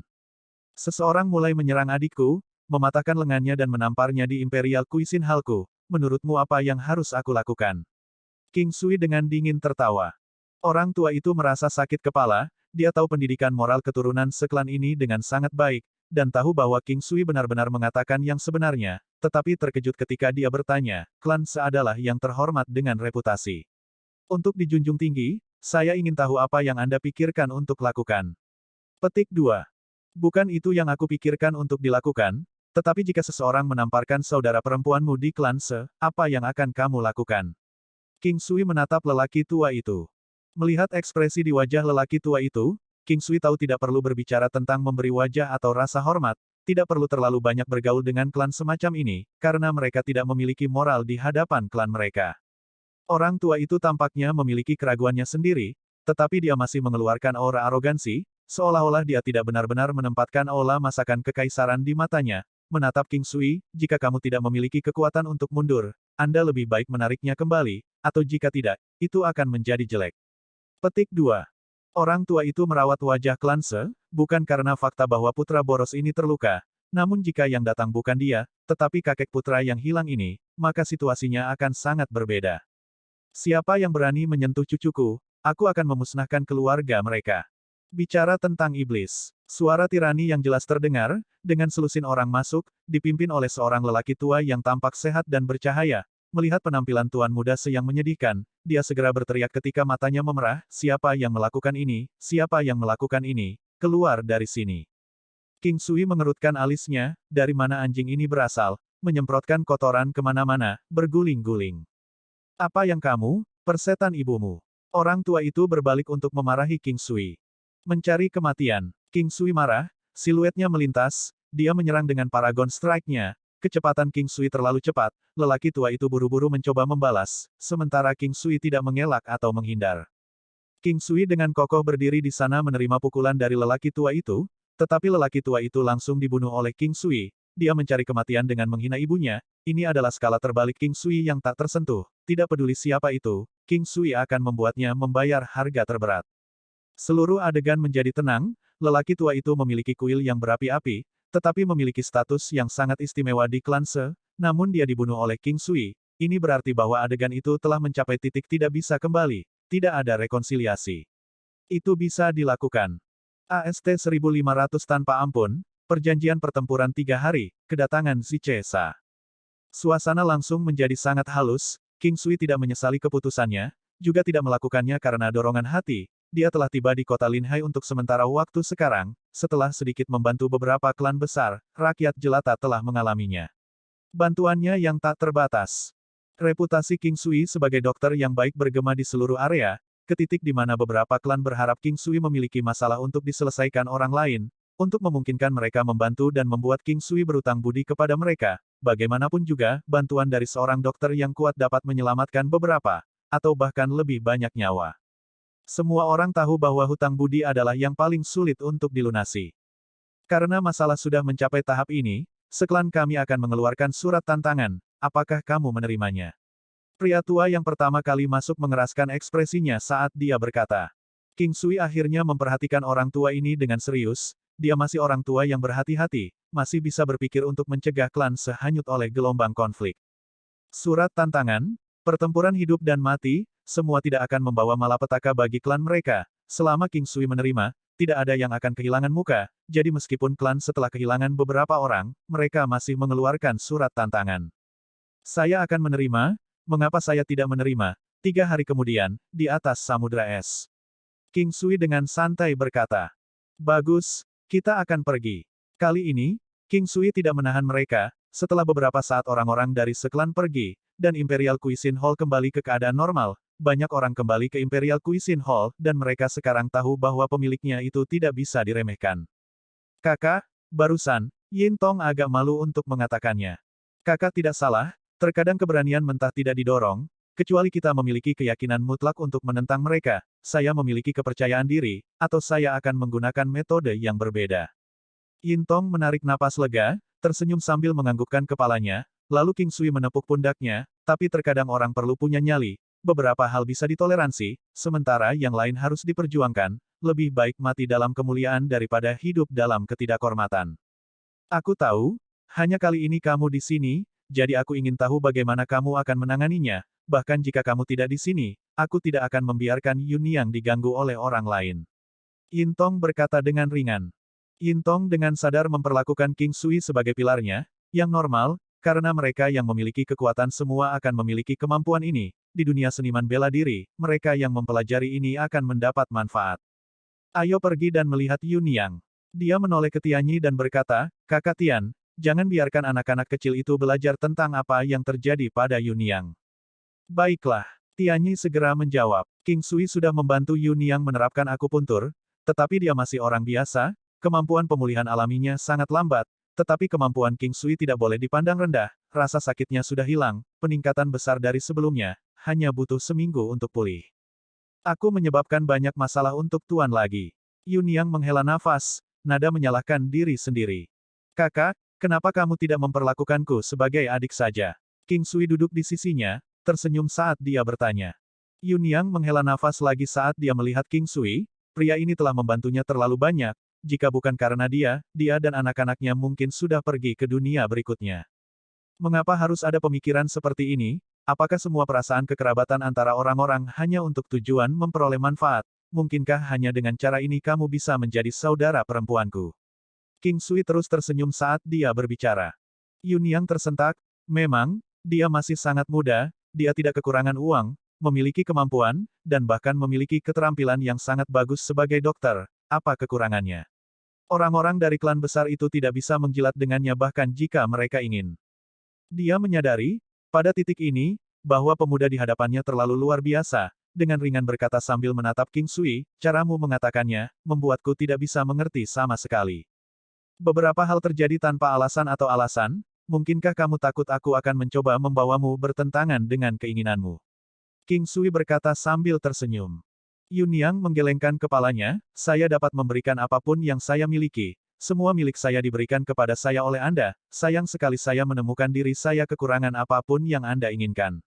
Seseorang mulai menyerang adikku, mematahkan lengannya dan menamparnya di Imperial Cuisine Hallku. Menurutmu apa yang harus aku lakukan? King Sui dengan dingin tertawa. Orang tua itu merasa sakit kepala, dia tahu pendidikan moral keturunan seklan ini dengan sangat baik, dan tahu bahwa King Sui benar-benar mengatakan yang sebenarnya, tetapi terkejut ketika dia bertanya, klan Se adalah yang terhormat dengan reputasi. Untuk dijunjung tinggi, saya ingin tahu apa yang Anda pikirkan untuk lakukan. Petik 2. Bukan itu yang aku pikirkan untuk dilakukan, tetapi jika seseorang menamparkan saudara perempuanmu di klan Se, apa yang akan kamu lakukan? King Sui menatap lelaki tua itu. Melihat ekspresi di wajah lelaki tua itu, King Sui tahu tidak perlu berbicara tentang memberi wajah atau rasa hormat, tidak perlu terlalu banyak bergaul dengan klan semacam ini, karena mereka tidak memiliki moral di hadapan klan mereka. Orang tua itu tampaknya memiliki keraguannya sendiri, tetapi dia masih mengeluarkan aura arogansi, seolah-olah dia tidak benar-benar menempatkan aula masakan kekaisaran di matanya, menatap King Sui, jika kamu tidak memiliki kekuatan untuk mundur, Anda lebih baik menariknya kembali, atau jika tidak, itu akan menjadi jelek. Petik 2. Orang tua itu merawat wajah klan Se, bukan karena fakta bahwa putra boros ini terluka, namun jika yang datang bukan dia, tetapi kakek putra yang hilang ini, maka situasinya akan sangat berbeda. Siapa yang berani menyentuh cucuku, aku akan memusnahkan keluarga mereka. Bicara tentang iblis. Suara tirani yang jelas terdengar, dengan selusin orang masuk, dipimpin oleh seorang lelaki tua yang tampak sehat dan bercahaya. Melihat penampilan tuan muda yang menyedihkan, dia segera berteriak ketika matanya memerah, siapa yang melakukan ini, siapa yang melakukan ini, keluar dari sini. King Sui mengerutkan alisnya, dari mana anjing ini berasal, menyemprotkan kotoran kemana-mana, berguling-guling. Apa yang kamu, persetan ibumu? Orang tua itu berbalik untuk memarahi King Sui. Mencari kematian. King Sui marah, siluetnya melintas, dia menyerang dengan Paragon Strike-nya. Kecepatan King Sui terlalu cepat, lelaki tua itu buru-buru mencoba membalas, sementara King Sui tidak mengelak atau menghindar. King Sui dengan kokoh berdiri di sana menerima pukulan dari lelaki tua itu, tetapi lelaki tua itu langsung dibunuh oleh King Sui. Dia mencari kematian dengan menghina ibunya, ini adalah skala terbalik King Sui yang tak tersentuh, tidak peduli siapa itu, King Sui akan membuatnya membayar harga terberat. Seluruh adegan menjadi tenang, lelaki tua itu memiliki kuil yang berapi-api, tetapi memiliki status yang sangat istimewa di klan Se, namun dia dibunuh oleh King Sui, ini berarti bahwa adegan itu telah mencapai titik tidak bisa kembali, tidak ada rekonsiliasi. Itu bisa dilakukan. AST 1500 tanpa ampun, perjanjian pertempuran 3 hari, kedatangan Zichesa. Suasana langsung menjadi sangat halus, King Sui tidak menyesali keputusannya, juga tidak melakukannya karena dorongan hati, dia telah tiba di kota Linhai untuk sementara waktu sekarang, setelah sedikit membantu beberapa klan besar, rakyat jelata telah mengalaminya. Bantuannya yang tak terbatas. Reputasi King Sui sebagai dokter yang baik bergema di seluruh area, ke titik di mana beberapa klan berharap King Sui memiliki masalah untuk diselesaikan orang lain, untuk memungkinkan mereka membantu dan membuat King Sui berutang budi kepada mereka, bagaimanapun juga, bantuan dari seorang dokter yang kuat dapat menyelamatkan beberapa, atau bahkan lebih banyak nyawa. Semua orang tahu bahwa hutang budi adalah yang paling sulit untuk dilunasi. Karena masalah sudah mencapai tahap ini, seklan kami akan mengeluarkan surat tantangan, apakah kamu menerimanya? Pria tua yang pertama kali masuk mengeraskan ekspresinya saat dia berkata. King Sui akhirnya memperhatikan orang tua ini dengan serius, dia masih orang tua yang berhati-hati, masih bisa berpikir untuk mencegah klan sehanyut oleh gelombang konflik. Surat tantangan, pertempuran hidup dan mati, semua tidak akan membawa malapetaka bagi klan mereka. Selama King Sui menerima, tidak ada yang akan kehilangan muka, jadi meskipun klan setelah kehilangan beberapa orang, mereka masih mengeluarkan surat tantangan. Saya akan menerima, mengapa saya tidak menerima? 3 hari kemudian, di atas samudra es. King Sui dengan santai berkata. Bagus, Kita akan pergi. Kali ini, King Sui tidak menahan mereka, setelah beberapa saat orang-orang dari seklan pergi, dan Imperial Cuisine Hall kembali ke keadaan normal, banyak orang kembali ke Imperial Cuisine Hall, dan mereka sekarang tahu bahwa pemiliknya itu tidak bisa diremehkan. Kakak, barusan, Yin Tong agak malu untuk mengatakannya. Kakak tidak salah, terkadang keberanian mentah tidak didorong, kecuali kita memiliki keyakinan mutlak untuk menentang mereka, saya memiliki kepercayaan diri, atau saya akan menggunakan metode yang berbeda. Yin Tong menarik napas lega, tersenyum sambil menganggukkan kepalanya, lalu King Sui menepuk pundaknya, tapi terkadang orang perlu punya nyali, beberapa hal bisa ditoleransi, sementara yang lain harus diperjuangkan, lebih baik mati dalam kemuliaan daripada hidup dalam ketidakhormatan. Aku tahu, hanya kali ini kamu di sini, jadi aku ingin tahu bagaimana kamu akan menanganinya, bahkan jika kamu tidak di sini, aku tidak akan membiarkan Yun Yang diganggu oleh orang lain. Yin Tong berkata dengan ringan. Yin Tong dengan sadar memperlakukan King Sui sebagai pilarnya, yang normal, karena mereka yang memiliki kekuatan semua akan memiliki kemampuan ini, di dunia seniman bela diri, mereka yang mempelajari ini akan mendapat manfaat. Ayo pergi dan melihat Yun Yang. Dia menoleh ke Tianyi dan berkata, Kakak Tian, jangan biarkan anak-anak kecil itu belajar tentang apa yang terjadi pada Yun Yang. Baiklah. Tianyi segera menjawab. King Sui sudah membantu Yun Yang menerapkan akupuntur, tetapi dia masih orang biasa, kemampuan pemulihan alaminya sangat lambat, tetapi kemampuan King Sui tidak boleh dipandang rendah, rasa sakitnya sudah hilang, peningkatan besar dari sebelumnya, hanya butuh seminggu untuk pulih. Aku menyebabkan banyak masalah untuk Tuan lagi. Yun Yang menghela nafas, nada menyalahkan diri sendiri. Kakak, kenapa kamu tidak memperlakukanku sebagai adik saja? King Sui duduk di sisinya, tersenyum saat dia bertanya. Yun Yang menghela nafas lagi saat dia melihat King Sui, pria ini telah membantunya terlalu banyak, jika bukan karena dia dan anak-anaknya mungkin sudah pergi ke dunia berikutnya. Mengapa harus ada pemikiran seperti ini? Apakah semua perasaan kekerabatan antara orang-orang hanya untuk tujuan memperoleh manfaat? Mungkinkah hanya dengan cara ini kamu bisa menjadi saudara perempuanku? King Sui terus tersenyum saat dia berbicara. Yun Yang tersentak, memang, dia masih sangat muda, dia tidak kekurangan uang, memiliki kemampuan, dan bahkan memiliki keterampilan yang sangat bagus sebagai dokter. Apa kekurangannya? Orang-orang dari klan besar itu tidak bisa menjilat dengannya bahkan jika mereka ingin. Dia menyadari, pada titik ini, bahwa pemuda di hadapannya terlalu luar biasa, dengan ringan berkata sambil menatap King Sui, caramu mengatakannya, membuatku tidak bisa mengerti sama sekali. Beberapa hal terjadi tanpa alasan atau alasan, mungkinkah kamu takut aku akan mencoba membawamu bertentangan dengan keinginanmu? King Sui berkata sambil tersenyum. Yun Yang menggelengkan kepalanya, saya dapat memberikan apapun yang saya miliki, semua milik saya diberikan kepada saya oleh Anda, sayang sekali saya menemukan diri saya kekurangan apapun yang Anda inginkan.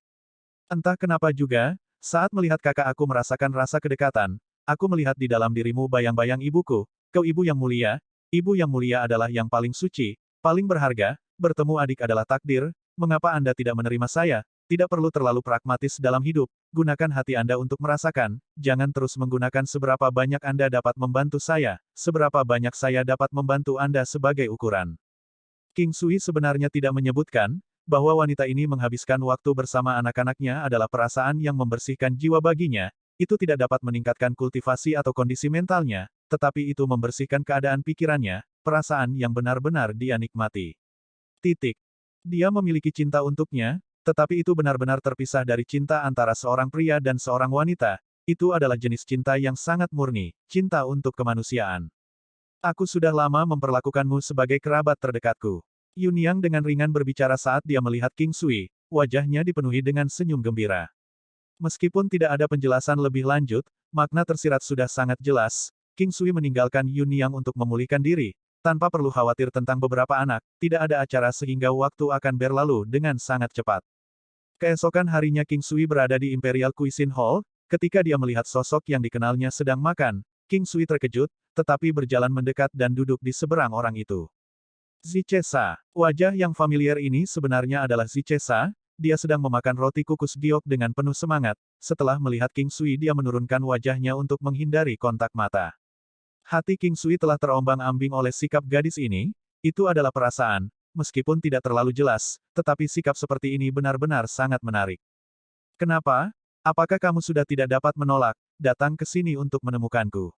Entah kenapa juga, saat melihat kakak aku merasakan rasa kedekatan, aku melihat di dalam dirimu bayang-bayang ibuku, kau ibu yang mulia adalah yang paling suci, paling berharga, bertemu adik adalah takdir, mengapa Anda tidak menerima saya? Tidak perlu terlalu pragmatis dalam hidup, gunakan hati Anda untuk merasakan, jangan terus menggunakan seberapa banyak Anda dapat membantu saya, seberapa banyak saya dapat membantu Anda sebagai ukuran. King Sui sebenarnya tidak menyebutkan, bahwa wanita ini menghabiskan waktu bersama anak-anaknya adalah perasaan yang membersihkan jiwa baginya, itu tidak dapat meningkatkan kultivasi atau kondisi mentalnya, tetapi itu membersihkan keadaan pikirannya, perasaan yang benar-benar dia nikmati. Titik. Dia memiliki cinta untuknya, tetapi itu benar-benar terpisah dari cinta antara seorang pria dan seorang wanita, itu adalah jenis cinta yang sangat murni, cinta untuk kemanusiaan. Aku sudah lama memperlakukanmu sebagai kerabat terdekatku. Yun Yang dengan ringan berbicara saat dia melihat King Sui, wajahnya dipenuhi dengan senyum gembira. Meskipun tidak ada penjelasan lebih lanjut, makna tersirat sudah sangat jelas, King Sui meninggalkan Yun Yang untuk memulihkan diri, tanpa perlu khawatir tentang beberapa anak, tidak ada acara sehingga waktu akan berlalu dengan sangat cepat. Keesokan harinya King Sui berada di Imperial Cuisine Hall, ketika dia melihat sosok yang dikenalnya sedang makan, King Sui terkejut, tetapi berjalan mendekat dan duduk di seberang orang itu. Zichesa. Wajah yang familiar ini sebenarnya adalah Zichesa, dia sedang memakan roti kukus giok dengan penuh semangat, setelah melihat King Sui dia menurunkan wajahnya untuk menghindari kontak mata. Hati King Sui telah terombang-ambing oleh sikap gadis ini, itu adalah perasaan, meskipun tidak terlalu jelas, tetapi sikap seperti ini benar-benar sangat menarik. Kenapa? Apakah kamu sudah tidak dapat menolak, datang ke sini untuk menemukanku?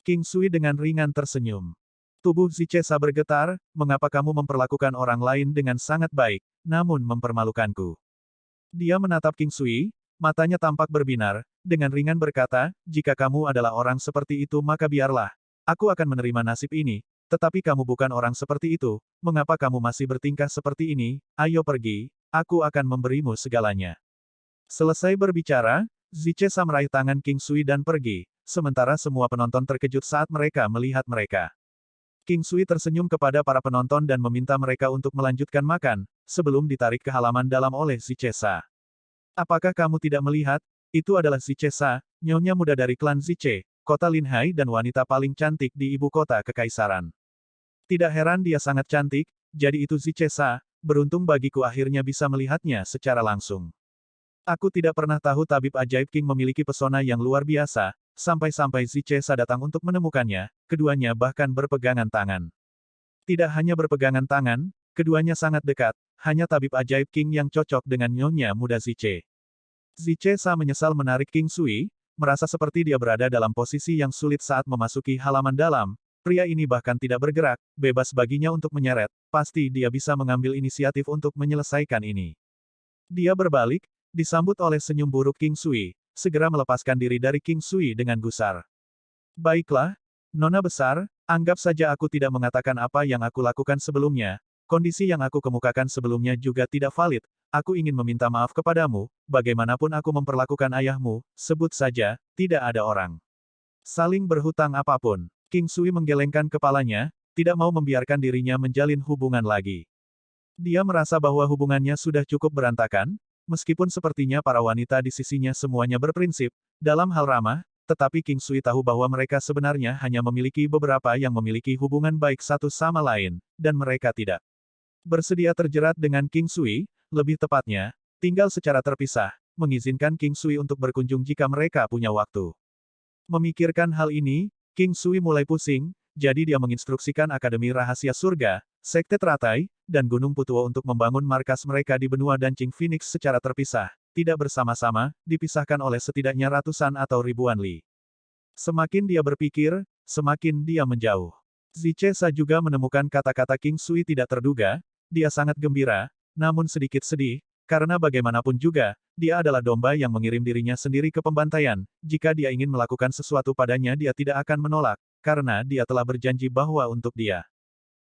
King Sui dengan ringan tersenyum. Tubuh Zichesa bergetar, mengapa kamu memperlakukan orang lain dengan sangat baik, namun mempermalukanku? Dia menatap King Sui, matanya tampak berbinar, dengan ringan berkata, jika kamu adalah orang seperti itu maka biarlah. Aku akan menerima nasib ini, tetapi kamu bukan orang seperti itu, mengapa kamu masih bertingkah seperti ini, ayo pergi, aku akan memberimu segalanya. Selesai berbicara, Zichesa meraih tangan King Sui dan pergi, sementara semua penonton terkejut saat mereka melihat mereka. King Sui tersenyum kepada para penonton dan meminta mereka untuk melanjutkan makan, sebelum ditarik ke halaman dalam oleh Zichesa. Apakah kamu tidak melihat? Itu adalah Zichesa, nyonya muda dari klan Ziche, kota Linhai dan wanita paling cantik di ibu kota kekaisaran. Tidak heran dia sangat cantik, jadi itu Zichesa, beruntung bagiku akhirnya bisa melihatnya secara langsung. Aku tidak pernah tahu tabib ajaib King memiliki pesona yang luar biasa, sampai-sampai Zichesa datang untuk menemukannya, keduanya bahkan berpegangan tangan. Tidak hanya berpegangan tangan, keduanya sangat dekat, hanya tabib ajaib King yang cocok dengan nyonya muda Ziche. Zichesa menyesal menarik King Sui, merasa seperti dia berada dalam posisi yang sulit saat memasuki halaman dalam. Pria ini bahkan tidak bergerak, bebas baginya untuk menyeret, pasti dia bisa mengambil inisiatif untuk menyelesaikan ini. Dia berbalik, disambut oleh senyum buruk King Sui, segera melepaskan diri dari King Sui dengan gusar. Baiklah, Nona besar, anggap saja aku tidak mengatakan apa yang aku lakukan sebelumnya, kondisi yang aku kemukakan sebelumnya juga tidak valid, aku ingin meminta maaf kepadamu, bagaimanapun aku memperlakukan ayahmu, sebut saja, tidak ada orang. Saling berhutang apapun. King Sui menggelengkan kepalanya, tidak mau membiarkan dirinya menjalin hubungan lagi. Dia merasa bahwa hubungannya sudah cukup berantakan, meskipun sepertinya para wanita di sisinya semuanya berprinsip, dalam hal ramah, tetapi King Sui tahu bahwa mereka sebenarnya hanya memiliki beberapa yang memiliki hubungan baik satu sama lain, dan mereka tidak bersedia terjerat dengan King Sui, lebih tepatnya, tinggal secara terpisah, mengizinkan King Sui untuk berkunjung jika mereka punya waktu. Memikirkan hal ini, King Sui mulai pusing, jadi dia menginstruksikan Akademi Rahasia Surga, Sekte Teratai, dan Gunung Putuo untuk membangun markas mereka di benua Dancing Phoenix secara terpisah, tidak bersama-sama, dipisahkan oleh setidaknya ratusan atau ribuan li. Semakin dia berpikir, semakin dia menjauh. Zichesa juga menemukan kata-kata King Sui tidak terduga, dia sangat gembira, namun sedikit sedih, karena bagaimanapun juga, dia adalah domba yang mengirim dirinya sendiri ke pembantaian, jika dia ingin melakukan sesuatu padanya dia tidak akan menolak, karena dia telah berjanji bahwa untuk dia.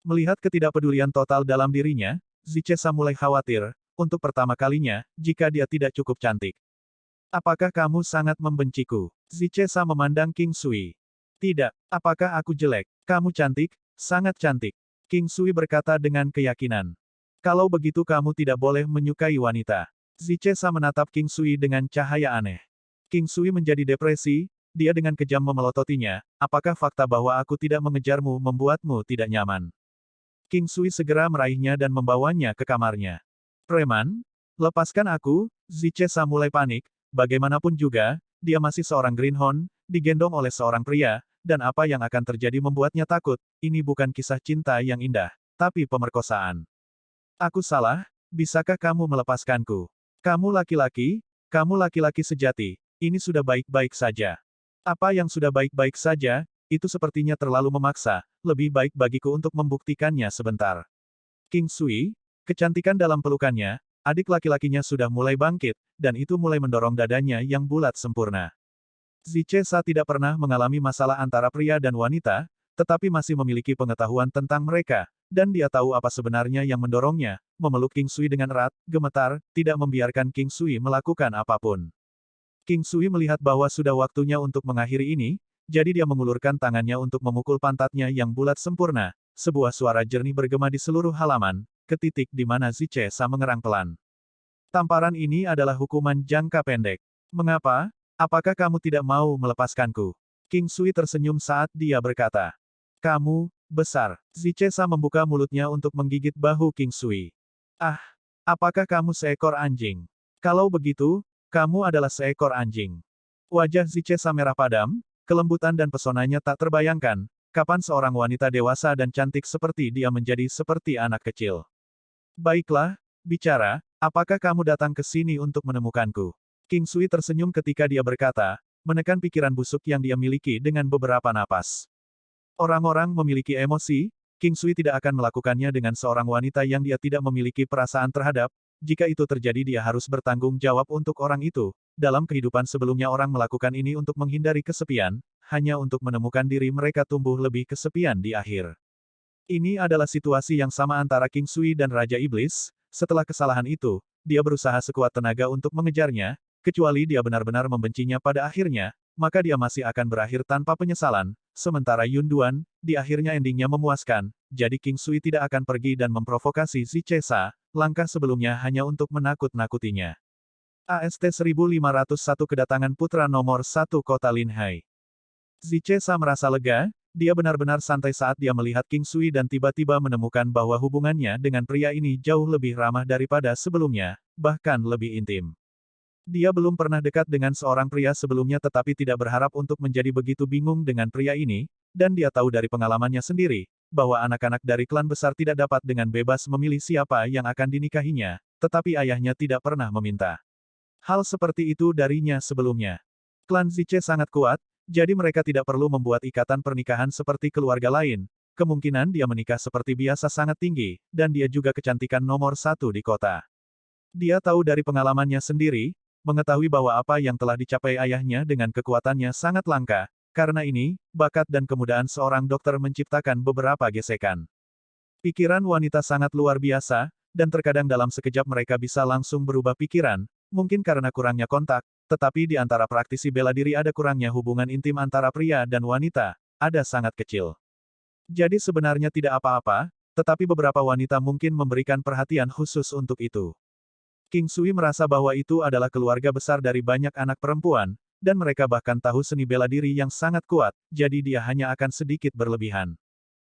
Melihat ketidakpedulian total dalam dirinya, Zichesa mulai khawatir, untuk pertama kalinya, jika dia tidak cukup cantik. Apakah kamu sangat membenciku? Zichesa memandang King Sui. Tidak, apakah aku jelek? Kamu cantik, sangat cantik. King Sui berkata dengan keyakinan. Kalau begitu kamu tidak boleh menyukai wanita. Zichesa menatap King Sui dengan cahaya aneh. King Sui menjadi depresi, dia dengan kejam memelototinya, apakah fakta bahwa aku tidak mengejarmu membuatmu tidak nyaman? King Sui segera meraihnya dan membawanya ke kamarnya. Preman? Lepaskan aku, Zichesa mulai panik, bagaimanapun juga, dia masih seorang greenhorn, digendong oleh seorang pria, dan apa yang akan terjadi membuatnya takut, ini bukan kisah cinta yang indah, tapi pemerkosaan. Aku salah, bisakah kamu melepaskanku? Kamu laki-laki sejati, ini sudah baik-baik saja. Apa yang sudah baik-baik saja, itu sepertinya terlalu memaksa, lebih baik bagiku untuk membuktikannya sebentar. King Sui, kecantikan dalam pelukannya, adik laki-lakinya sudah mulai bangkit, dan itu mulai mendorong dadanya yang bulat sempurna. Zichesa tidak pernah mengalami masalah antara pria dan wanita, tetapi masih memiliki pengetahuan tentang mereka, dan dia tahu apa sebenarnya yang mendorongnya, memeluk King Sui dengan erat, gemetar, tidak membiarkan King Sui melakukan apapun. King Sui melihat bahwa sudah waktunya untuk mengakhiri ini, jadi dia mengulurkan tangannya untuk memukul pantatnya yang bulat sempurna, sebuah suara jernih bergema di seluruh halaman, ke titik di mana Zichesa mengerang pelan. Tamparan ini adalah hukuman jangka pendek. Mengapa? Apakah kamu tidak mau melepaskanku? King Sui tersenyum saat dia berkata. Kamu, besar. Zichesa membuka mulutnya untuk menggigit bahu King Sui. Ah, apakah kamu seekor anjing? Kalau begitu, kamu adalah seekor anjing. Wajah Zichesa merah padam, kelembutan dan pesonanya tak terbayangkan, kapan seorang wanita dewasa dan cantik seperti dia menjadi seperti anak kecil. Baiklah, bicara, apakah kamu datang ke sini untuk menemukanku? King Sui tersenyum ketika dia berkata, menekan pikiran busuk yang dia miliki dengan beberapa napas. Orang-orang memiliki emosi, King Sui tidak akan melakukannya dengan seorang wanita yang dia tidak memiliki perasaan terhadap. Jika itu terjadi dia harus bertanggung jawab untuk orang itu. Dalam kehidupan sebelumnya orang melakukan ini untuk menghindari kesepian, hanya untuk menemukan diri mereka tumbuh lebih kesepian di akhir. Ini adalah situasi yang sama antara King Sui dan Raja Iblis. Setelah kesalahan itu, dia berusaha sekuat tenaga untuk mengejarnya, kecuali dia benar-benar membencinya pada akhirnya, maka dia masih akan berakhir tanpa penyesalan. Sementara Yun Duan, di akhirnya endingnya memuaskan, jadi King Sui tidak akan pergi dan memprovokasi Zichesa, langkah sebelumnya hanya untuk menakut-nakutinya. AST 1501 kedatangan putra nomor 1 kota Linhai. Zichesa merasa lega, dia benar-benar santai saat dia melihat King Sui dan tiba-tiba menemukan bahwa hubungannya dengan pria ini jauh lebih ramah daripada sebelumnya, bahkan lebih intim. Dia belum pernah dekat dengan seorang pria sebelumnya tetapi tidak berharap untuk menjadi begitu bingung dengan pria ini, dan dia tahu dari pengalamannya sendiri, bahwa anak-anak dari klan besar tidak dapat dengan bebas memilih siapa yang akan dinikahinya, tetapi ayahnya tidak pernah meminta. Hal seperti itu darinya sebelumnya. Klan Ziche sangat kuat, jadi mereka tidak perlu membuat ikatan pernikahan seperti keluarga lain. Kemungkinan dia menikah seperti biasa sangat tinggi, dan dia juga kecantikan nomor 1 di kota. Dia tahu dari pengalamannya sendiri, mengetahui bahwa apa yang telah dicapai ayahnya dengan kekuatannya sangat langka. Karena ini, bakat dan kemudaan seorang dokter menciptakan beberapa gesekan. Pikiran wanita sangat luar biasa, dan terkadang dalam sekejap mereka bisa langsung berubah pikiran, mungkin karena kurangnya kontak, tetapi di antara praktisi bela diri ada kurangnya hubungan intim antara pria dan wanita, ada sangat kecil. Jadi sebenarnya tidak apa-apa, tetapi beberapa wanita mungkin memberikan perhatian khusus untuk itu. King Sui merasa bahwa itu adalah keluarga besar dari banyak anak perempuan, dan mereka bahkan tahu seni bela diri yang sangat kuat, jadi dia hanya akan sedikit berlebihan.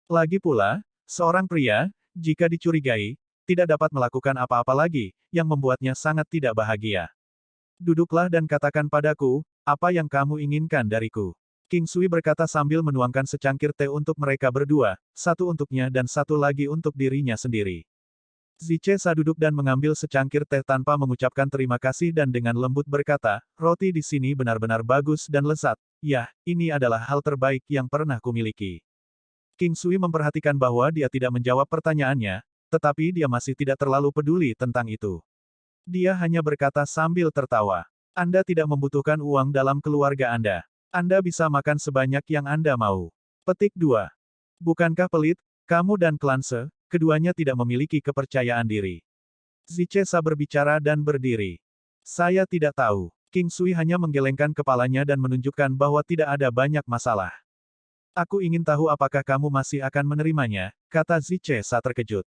Lagi pula, seorang pria, jika dicurigai, tidak dapat melakukan apa-apa lagi, yang membuatnya sangat tidak bahagia. Duduklah dan katakan padaku, apa yang kamu inginkan dariku. King Sui berkata sambil menuangkan secangkir teh untuk mereka berdua, satu untuknya dan satu lagi untuk dirinya sendiri. Zichesa duduk dan mengambil secangkir teh tanpa mengucapkan terima kasih dan dengan lembut berkata, roti di sini benar-benar bagus dan lezat. Yah, ini adalah hal terbaik yang pernah kumiliki. King Sui memperhatikan bahwa dia tidak menjawab pertanyaannya, tetapi dia masih tidak terlalu peduli tentang itu. Dia hanya berkata sambil tertawa. Anda tidak membutuhkan uang dalam keluarga Anda. Anda bisa makan sebanyak yang Anda mau. Petik 2. Bukankah pelit, kamu dan Clanse, keduanya tidak memiliki kepercayaan diri. Zichesa berbicara dan berdiri. Saya tidak tahu. King Sui hanya menggelengkan kepalanya dan menunjukkan bahwa tidak ada banyak masalah. Aku ingin tahu apakah kamu masih akan menerimanya, kata Zichesa terkejut.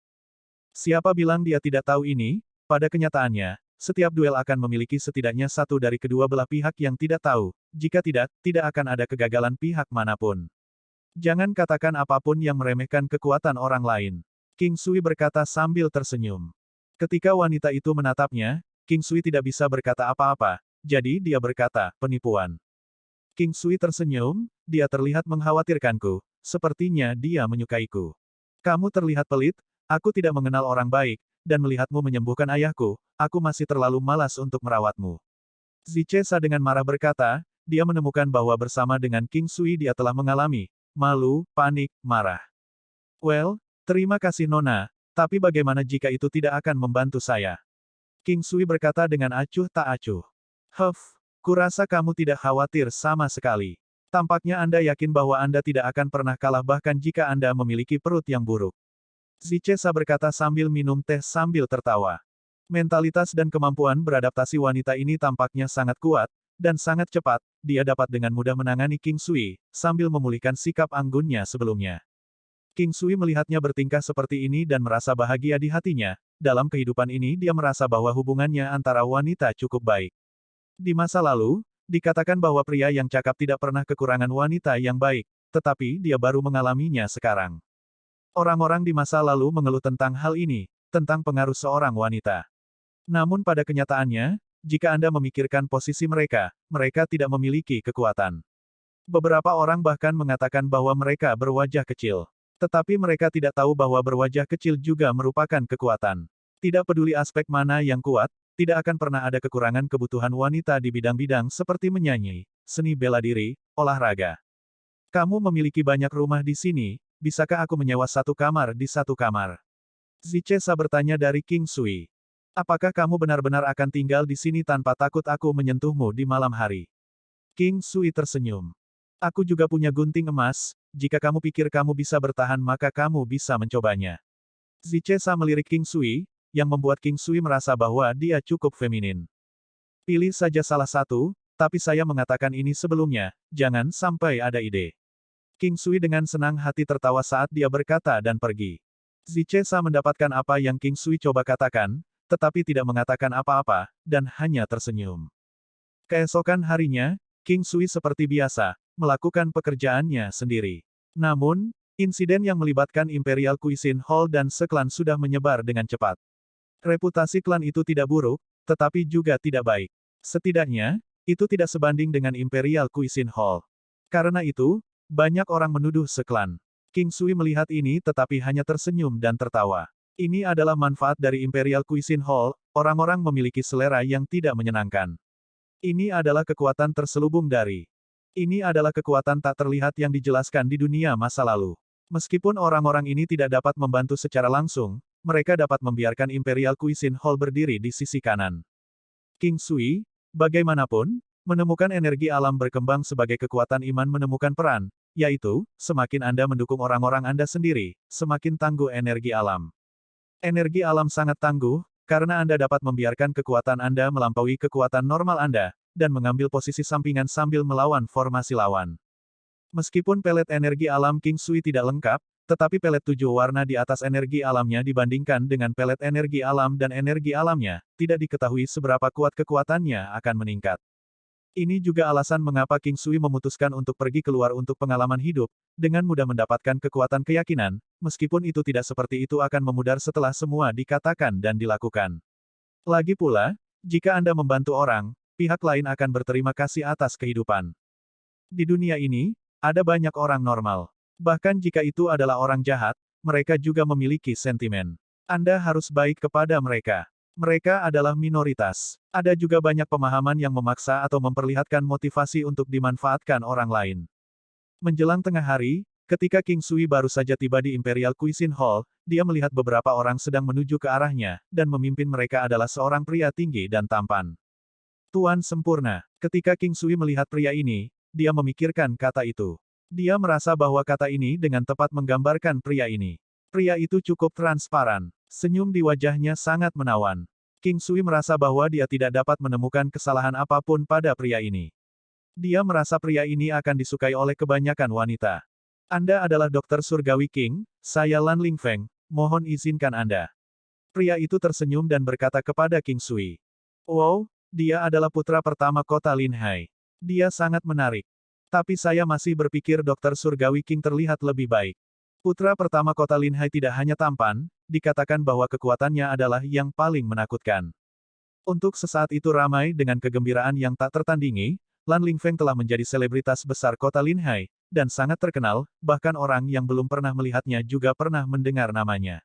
Siapa bilang dia tidak tahu ini? Pada kenyataannya, setiap duel akan memiliki setidaknya satu dari kedua belah pihak yang tidak tahu. Jika tidak, tidak akan ada kegagalan pihak manapun. Jangan katakan apapun yang meremehkan kekuatan orang lain. King Sui berkata sambil tersenyum. Ketika wanita itu menatapnya, King Sui tidak bisa berkata apa-apa, jadi dia berkata, penipuan. King Sui tersenyum, dia terlihat mengkhawatirkanku, sepertinya dia menyukaiku. Kamu terlihat pelit, aku tidak mengenal orang baik, dan melihatmu menyembuhkan ayahku, aku masih terlalu malas untuk merawatmu. Zichesa dengan marah berkata, dia menemukan bahwa bersama dengan King Sui dia telah mengalami malu, panik, marah. Well, terima kasih Nona, tapi bagaimana jika itu tidak akan membantu saya? King Sui berkata dengan acuh tak acuh. Kurasa kamu tidak khawatir sama sekali. Tampaknya Anda yakin bahwa Anda tidak akan pernah kalah bahkan jika Anda memiliki perut yang buruk. Zichesa berkata sambil minum teh sambil tertawa. Mentalitas dan kemampuan beradaptasi wanita ini tampaknya sangat kuat, dan sangat cepat, dia dapat dengan mudah menangani King Sui, sambil memulihkan sikap anggunnya sebelumnya. King Sui melihatnya bertingkah seperti ini dan merasa bahagia di hatinya. Dalam kehidupan ini dia merasa bahwa hubungannya antara wanita cukup baik. Di masa lalu, dikatakan bahwa pria yang cakap tidak pernah kekurangan wanita yang baik, tetapi dia baru mengalaminya sekarang. Orang-orang di masa lalu mengeluh tentang hal ini, tentang pengaruh seorang wanita. Namun pada kenyataannya, jika Anda memikirkan posisi mereka, mereka tidak memiliki kekuatan. Beberapa orang bahkan mengatakan bahwa mereka berwajah kecil. Tetapi mereka tidak tahu bahwa berwajah kecil juga merupakan kekuatan. Tidak peduli aspek mana yang kuat, tidak akan pernah ada kekurangan kebutuhan wanita di bidang-bidang seperti menyanyi, seni bela diri, olahraga. Kamu memiliki banyak rumah di sini, bisakah aku menyewa satu kamar di satu kamar? Zichesa bertanya dari King Sui. Apakah kamu benar-benar akan tinggal di sini tanpa takut aku menyentuhmu di malam hari? King Sui tersenyum. Aku juga punya gunting emas, jika kamu pikir kamu bisa bertahan maka kamu bisa mencobanya. Zichesa melirik King Sui, yang membuat King Sui merasa bahwa dia cukup feminin. Pilih saja salah satu, tapi saya mengatakan ini sebelumnya, jangan sampai ada ide. King Sui dengan senang hati tertawa saat dia berkata dan pergi. Zichesa mendapatkan apa yang King Sui coba katakan, tetapi tidak mengatakan apa-apa, dan hanya tersenyum. Keesokan harinya, King Sui seperti biasa, melakukan pekerjaannya sendiri. Namun, insiden yang melibatkan Imperial Cuisine Hall dan seklan sudah menyebar dengan cepat. Reputasi klan itu tidak buruk, tetapi juga tidak baik. Setidaknya, itu tidak sebanding dengan Imperial Cuisine Hall. Karena itu, banyak orang menuduh seklan. King Sui melihat ini tetapi hanya tersenyum dan tertawa. Ini adalah manfaat dari Imperial Cuisine Hall, orang-orang memiliki selera yang tidak menyenangkan. Ini adalah kekuatan terselubung dari. Ini adalah kekuatan tak terlihat yang dijelaskan di dunia masa lalu. Meskipun orang-orang ini tidak dapat membantu secara langsung, mereka dapat membiarkan Imperial Cuisine Hall berdiri di sisi kanan. King Sui, bagaimanapun, menemukan energi alam berkembang sebagai kekuatan iman menemukan peran, yaitu, semakin Anda mendukung orang-orang Anda sendiri, semakin tangguh energi alam. Energi alam sangat tangguh, karena Anda dapat membiarkan kekuatan Anda melampaui kekuatan normal Anda, dan mengambil posisi sampingan sambil melawan formasi lawan. Meskipun pelet energi alam King Sui tidak lengkap, tetapi pelet 7 warna di atas energi alamnya dibandingkan dengan pelet energi alam dan energi alamnya, tidak diketahui seberapa kuat kekuatannya akan meningkat. Ini juga alasan mengapa King Sui memutuskan untuk pergi keluar untuk pengalaman hidup, dengan mudah mendapatkan kekuatan keyakinan, meskipun itu tidak seperti itu akan memudar setelah semua dikatakan dan dilakukan. Lagi pula, jika Anda membantu orang, pihak lain akan berterima kasih atas kehidupan. Di dunia ini, ada banyak orang normal. Bahkan jika itu adalah orang jahat, mereka juga memiliki sentimen. Anda harus baik kepada mereka. Mereka adalah minoritas. Ada juga banyak pemahaman yang memaksa atau memperlihatkan motivasi untuk dimanfaatkan orang lain. Menjelang tengah hari, ketika King Sui baru saja tiba di Imperial Cuisine Hall, dia melihat beberapa orang sedang menuju ke arahnya, dan memimpin mereka adalah seorang pria tinggi dan tampan. Tuan sempurna. Ketika King Sui melihat pria ini, dia memikirkan kata itu. Dia merasa bahwa kata ini dengan tepat menggambarkan pria ini. Pria itu cukup transparan. Senyum di wajahnya sangat menawan. King Sui merasa bahwa dia tidak dapat menemukan kesalahan apapun pada pria ini. Dia merasa pria ini akan disukai oleh kebanyakan wanita. Anda adalah dokter surgawi King, saya Lan Lingfeng, mohon izinkan Anda. Pria itu tersenyum dan berkata kepada King Sui. Wow, dia adalah putra pertama kota Linhai. Dia sangat menarik. Tapi saya masih berpikir dokter surgawi King terlihat lebih baik. Putra pertama kota Linhai tidak hanya tampan, dikatakan bahwa kekuatannya adalah yang paling menakutkan. Untuk sesaat itu ramai dengan kegembiraan yang tak tertandingi, Lan Lingfeng telah menjadi selebritas besar kota Linhai, dan sangat terkenal, bahkan orang yang belum pernah melihatnya juga pernah mendengar namanya.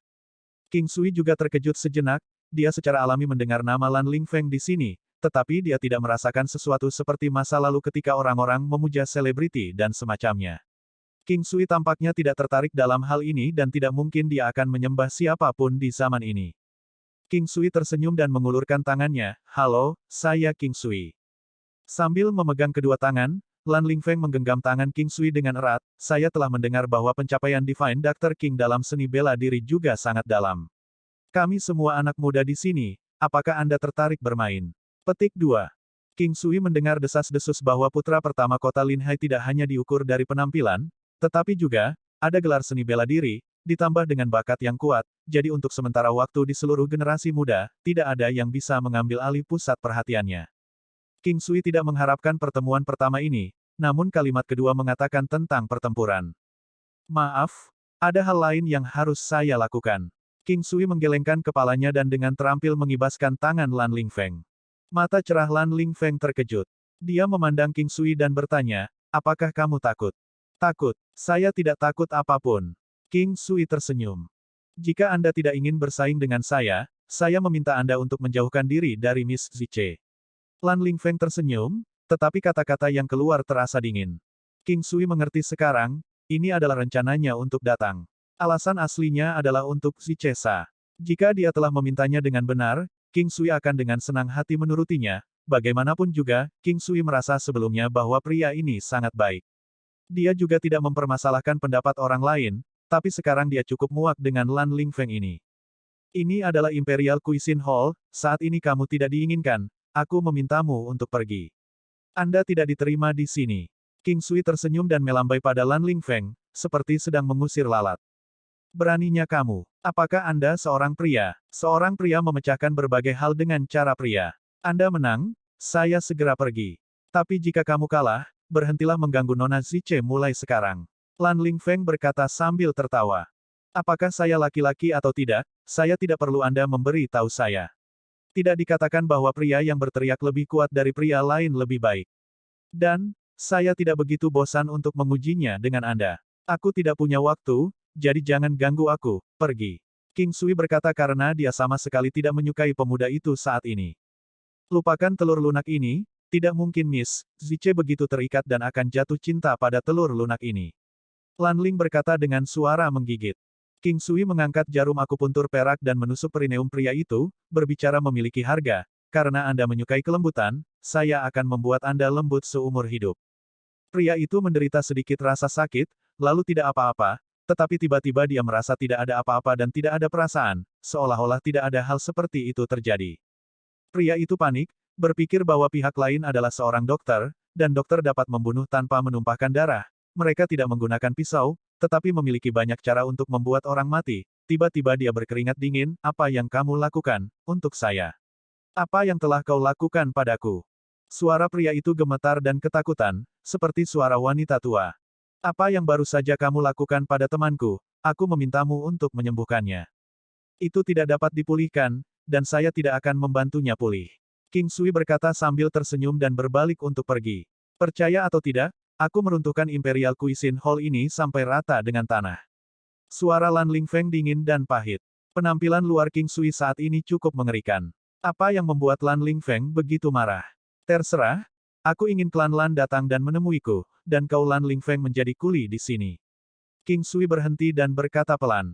King Sui juga terkejut sejenak, dia secara alami mendengar nama Lan Lingfeng di sini, tetapi dia tidak merasakan sesuatu seperti masa lalu ketika orang-orang memuja selebriti dan semacamnya. King Sui tampaknya tidak tertarik dalam hal ini dan tidak mungkin dia akan menyembah siapapun di zaman ini. King Sui tersenyum dan mengulurkan tangannya, halo, saya King Sui. Sambil memegang kedua tangan, Lan Lingfeng menggenggam tangan King Sui dengan erat, saya telah mendengar bahwa pencapaian Divine Doctor King dalam seni bela diri juga sangat dalam. Kami semua anak muda di sini, apakah Anda tertarik bermain? Petik 2. King Sui mendengar desas-desus bahwa putra pertama kota Linhai tidak hanya diukur dari penampilan, tetapi juga, ada gelar seni bela diri, ditambah dengan bakat yang kuat, jadi untuk sementara waktu di seluruh generasi muda, tidak ada yang bisa mengambil alih pusat perhatiannya. King Sui tidak mengharapkan pertemuan pertama ini, namun kalimat kedua mengatakan tentang pertempuran. Maaf, ada hal lain yang harus saya lakukan. King Sui menggelengkan kepalanya dan dengan terampil mengibaskan tangan Lan Lingfeng. Mata cerah Lan Lingfeng terkejut. Dia memandang King Sui dan bertanya, apakah kamu takut? Takut. Saya tidak takut apapun. King Sui tersenyum. Jika Anda tidak ingin bersaing dengan saya meminta Anda untuk menjauhkan diri dari Miss Ziche. Lan Lingfeng tersenyum, tetapi kata-kata yang keluar terasa dingin. King Sui mengerti sekarang, ini adalah rencananya untuk datang. Alasan aslinya adalah untuk Ziche Sa. Jika dia telah memintanya dengan benar, King Sui akan dengan senang hati menurutinya. Bagaimanapun juga, King Sui merasa sebelumnya bahwa pria ini sangat baik. Dia juga tidak mempermasalahkan pendapat orang lain, tapi sekarang dia cukup muak dengan Lan Lingfeng ini. Ini adalah Imperial Cuisine Hall, saat ini kamu tidak diinginkan, aku memintamu untuk pergi. Anda tidak diterima di sini. King Sui tersenyum dan melambai pada Lan Lingfeng, seperti sedang mengusir lalat. Beraninya kamu. Apakah Anda seorang pria? Seorang pria memecahkan berbagai hal dengan cara pria. Anda menang, saya segera pergi. Tapi jika kamu kalah, berhentilah mengganggu Nona Ziche mulai sekarang. Lan Lingfeng berkata sambil tertawa. Apakah saya laki-laki atau tidak, saya tidak perlu Anda memberi tahu saya. Tidak dikatakan bahwa pria yang berteriak lebih kuat dari pria lain lebih baik. Dan, saya tidak begitu bosan untuk mengujinya dengan Anda. Aku tidak punya waktu, jadi jangan ganggu aku, pergi. King Sui berkata karena dia sama sekali tidak menyukai pemuda itu saat ini. Lupakan telur lunak ini, tidak mungkin Miss, Ziche begitu terikat dan akan jatuh cinta pada telur lunak ini. Lan Ling berkata dengan suara menggigit. King Sui mengangkat jarum akupuntur perak dan menusuk perineum pria itu, berbicara memiliki harga, karena Anda menyukai kelembutan, saya akan membuat Anda lembut seumur hidup. Pria itu menderita sedikit rasa sakit, lalu tidak apa-apa, tetapi tiba-tiba dia merasa tidak ada apa-apa dan tidak ada perasaan, seolah-olah tidak ada hal seperti itu terjadi. Pria itu panik, berpikir bahwa pihak lain adalah seorang dokter, dan dokter dapat membunuh tanpa menumpahkan darah. Mereka tidak menggunakan pisau, tetapi memiliki banyak cara untuk membuat orang mati. Tiba-tiba dia berkeringat dingin, apa yang kamu lakukan, untuk saya? Apa yang telah kau lakukan padaku? Suara pria itu gemetar dan ketakutan, seperti suara wanita tua. Apa yang baru saja kamu lakukan pada temanku, aku memintamu untuk menyembuhkannya. Itu tidak dapat dipulihkan, dan saya tidak akan membantunya pulih. King Sui berkata sambil tersenyum dan berbalik untuk pergi. Percaya atau tidak, aku meruntuhkan Imperial Cuisine Hall ini sampai rata dengan tanah. Suara Lan Lingfeng dingin dan pahit. Penampilan luar King Sui saat ini cukup mengerikan. Apa yang membuat Lan Lingfeng begitu marah? Terserah, aku ingin klan Lan datang dan menemuiku, dan kau Lan Lingfeng menjadi kuli di sini. King Sui berhenti dan berkata pelan.